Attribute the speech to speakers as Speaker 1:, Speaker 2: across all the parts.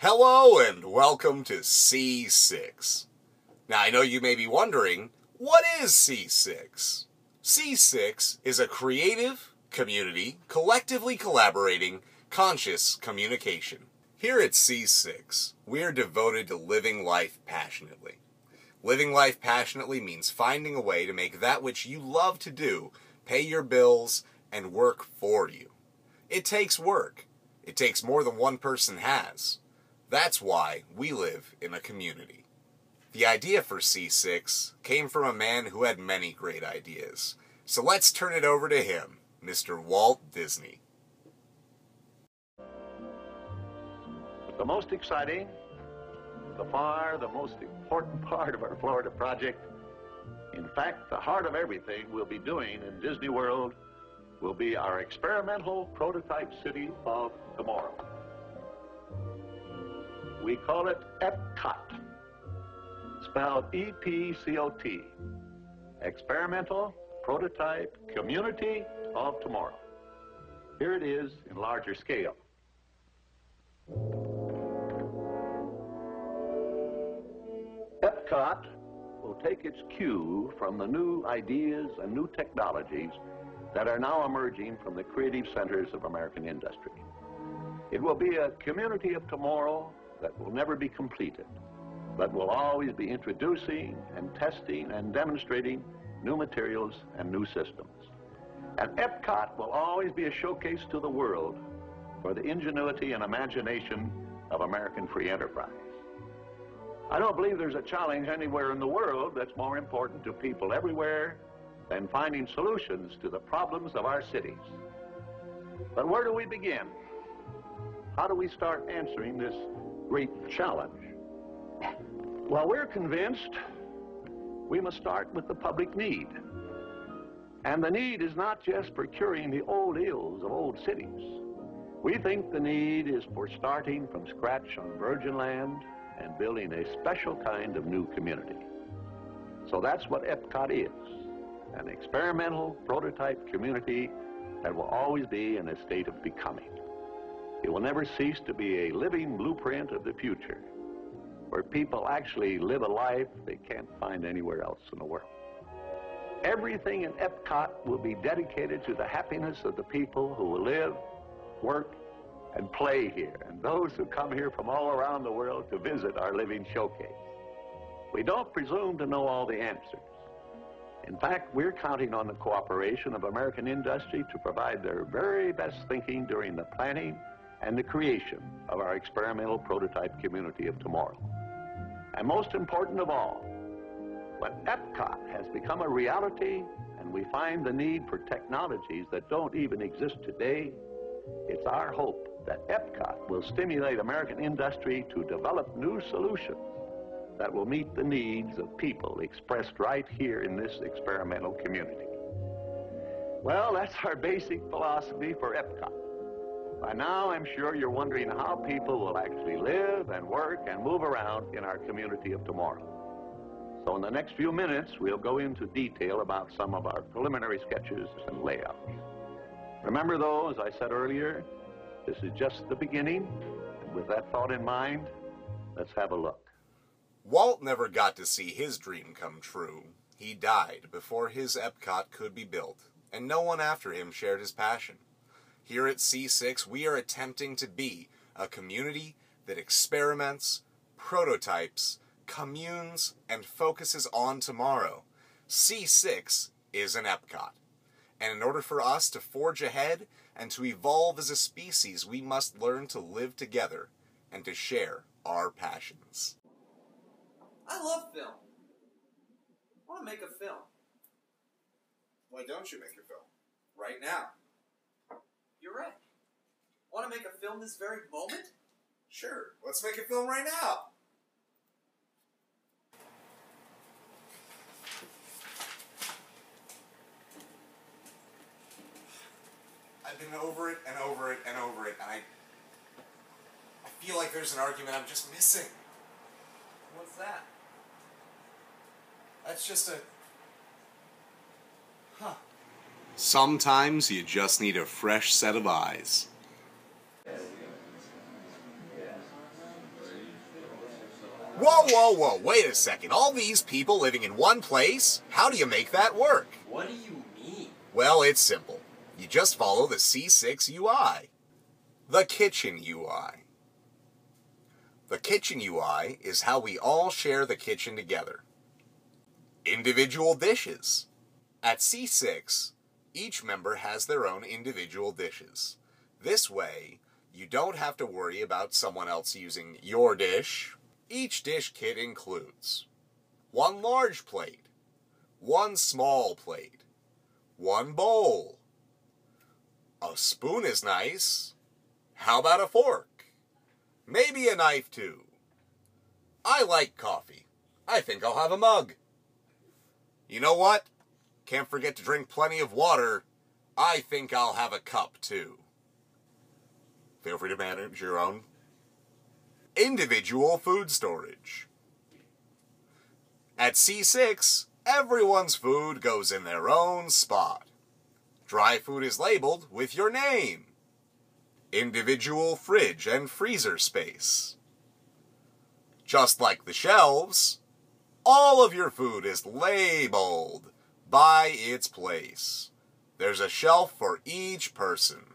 Speaker 1: Hello and welcome to C6. Now I know you may be wondering, what is C6? C6 is a creative community collectively collaborating conscious communication. Here at C6, we are devoted to living life passionately. Living life passionately means finding a way to make that which you love to do pay your bills and work for you. It takes work. It takes more than one person has. That's why we live in a community. The idea for C6 came from a man who had many great ideas. So let's turn it over to him, Mr. Walt Disney.
Speaker 2: The most exciting, the most important part of our Florida project, in fact, the heart of everything we'll be doing in Disney World will be our experimental prototype city of tomorrow. We call it EPCOT, spelled E-P-C-O-T, Experimental Prototype Community of Tomorrow. Here it is in larger scale. EPCOT will take its cue from the new ideas and new technologies that are now emerging from the creative centers of American industry. It will be a community of tomorrow that will never be completed, but will always be introducing and testing and demonstrating new materials and new systems. And EPCOT will always be a showcase to the world for the ingenuity and imagination of American free enterprise. I don't believe there's a challenge anywhere in the world that's more important to people everywhere than finding solutions to the problems of our cities. But where do we begin? How do we start answering this great challenge? Well, we're convinced we must start with the public need. And the need is not just for curing the old ills of old cities. We think the need is for starting from scratch on virgin land and building a special kind of new community. So that's what EPCOT is, an experimental prototype community that will always be in a state of becoming. It will never cease to be a living blueprint of the future, where people actually live a life they can't find anywhere else in the world. Everything in EPCOT will be dedicated to the happiness of the people who will live, work, and play here, and those who come here from all around the world to visit our living showcase. We don't presume to know all the answers. In fact, we're counting on the cooperation of American industry to provide their very best thinking during the planning and the creation of our experimental prototype community of tomorrow. And most important of all, when EPCOT has become a reality and we find the need for technologies that don't even exist today, it's our hope that EPCOT will stimulate American industry to develop new solutions that will meet the needs of people expressed right here in this experimental community. Well, that's our basic philosophy for EPCOT. By now, I'm sure you're wondering how people will actually live and work and move around in our community of tomorrow. So in the next few minutes, we'll go into detail about some of our preliminary sketches and layouts. Remember though, as I said earlier, this is just the beginning, and with that thought in mind, let's have a look.
Speaker 1: Walt never got to see his dream come true. He died before his EPCOT could be built, and no one after him shared his passion. Here at C6, we are attempting to be a community that experiments, prototypes, communes, and focuses on tomorrow. C6 is an EPCOT. And in order for us to forge ahead and to evolve as a species, we must learn to live together and to share our passions.
Speaker 3: I love film. I want to make a film.
Speaker 1: Why don't you make a film? Right now.
Speaker 3: You're right. Want to make a film this very moment?
Speaker 1: Sure, let's make a film right now. I've been over it and over it and over it, and I feel like there's an argument I'm just missing.
Speaker 3: What's that?
Speaker 1: That's just a... Sometimes you just need a fresh set of eyes. Whoa, whoa, whoa, wait a second. All these people living in one place? How do you make that work?
Speaker 3: What do you mean?
Speaker 1: Well, it's simple. You just follow the C6 UI. The kitchen UI. The kitchen UI is how we all share the kitchen together. Individual dishes. At C6, each member has their own individual dishes. This way, you don't have to worry about someone else using your dish. Each dish kit includes one large plate, one small plate, one bowl. A spoon is nice. How about a fork? Maybe a knife too. I like coffee. I think I'll have a mug. You know what? Can't forget to drink plenty of water. I think I'll have a cup too. Feel free to manage your own. Individual food storage. At C6, everyone's food goes in their own spot. Dry food is labeled with your name. Individual fridge and freezer space. Just like the shelves, all of your food is labeled by its place. There's a shelf for each person.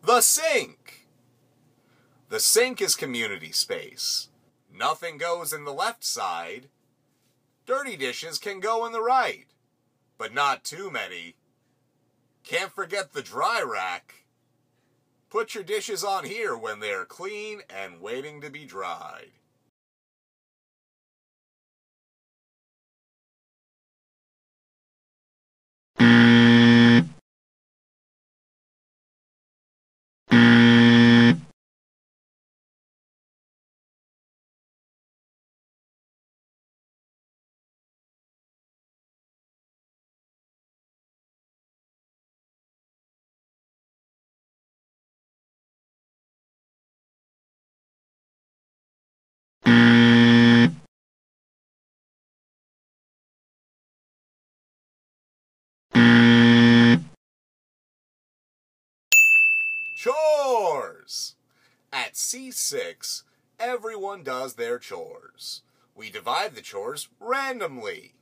Speaker 1: The sink. The sink is community space. Nothing goes in the left side. Dirty dishes can go in the right, but not too many. Can't forget the dry rack. Put your dishes on here when they're clean and waiting to be dried. Chores! At C6, everyone does their chores. We divide the chores randomly.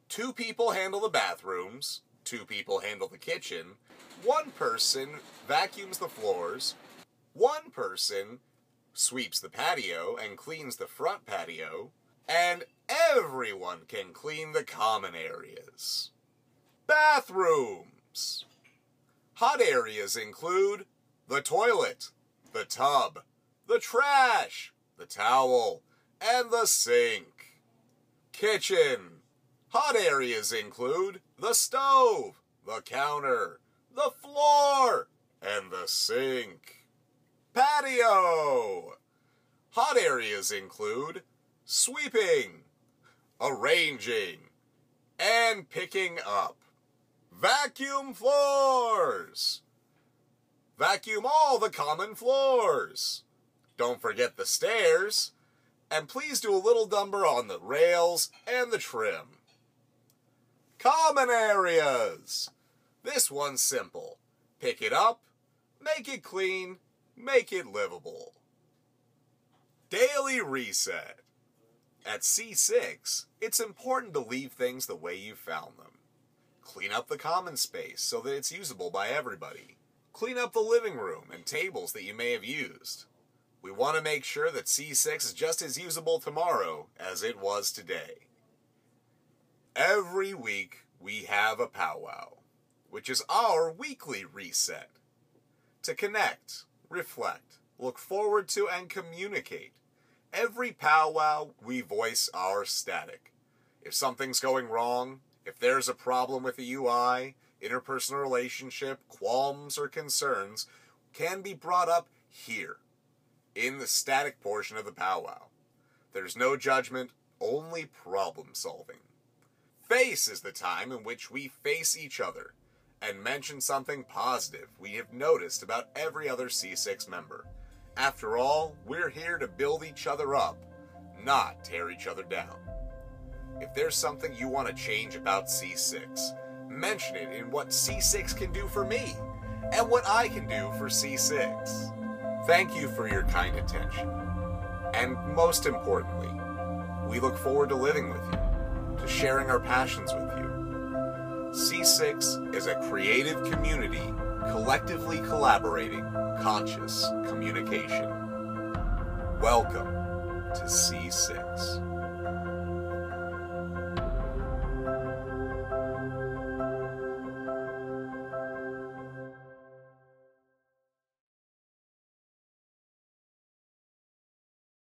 Speaker 1: 2 people handle the bathrooms, 2 people handle the kitchen, 1 person vacuums the floors, 1 person sweeps the patio and cleans the front patio, and everyone can clean the common areas. Bathrooms! Hot areas include the toilet, the tub, the trash, the towel, and the sink. Kitchen. Hot areas include the stove, the counter, the floor, and the sink. Patio. Hot areas include sweeping, arranging, and picking up. Vacuum floors. Vacuum all the common floors. Don't forget the stairs. And please do a little number on the rails and the trim. Common areas. This one's simple. Pick it up, make it clean, make it livable. Daily reset. At C6, it's important to leave things the way you found them. Clean up the common space so that it's usable by everybody. Clean up the living room and tables that you may have used. We want to make sure that C6 is just as usable tomorrow as it was today. Every week we have a powwow, which is our weekly reset. To connect, reflect, look forward to, and communicate. Every powwow we voice our static. If something's going wrong, if there's a problem with the UI, interpersonal relationship, qualms, or concerns can be brought up here, in the static portion of the powwow. There's no judgment, only problem solving. Face is the time in which we face each other and mention something positive we have noticed about every other C6 member. After all, we're here to build each other up, not tear each other down. If there's something you want to change about C6, mention it in what C6 can do for me, and what I can do for C6. Thank you for your kind attention. And most importantly, we look forward to living with you, to sharing our passions with you. C6 is a creative community collectively collaborating conscious communication. Welcome to C6.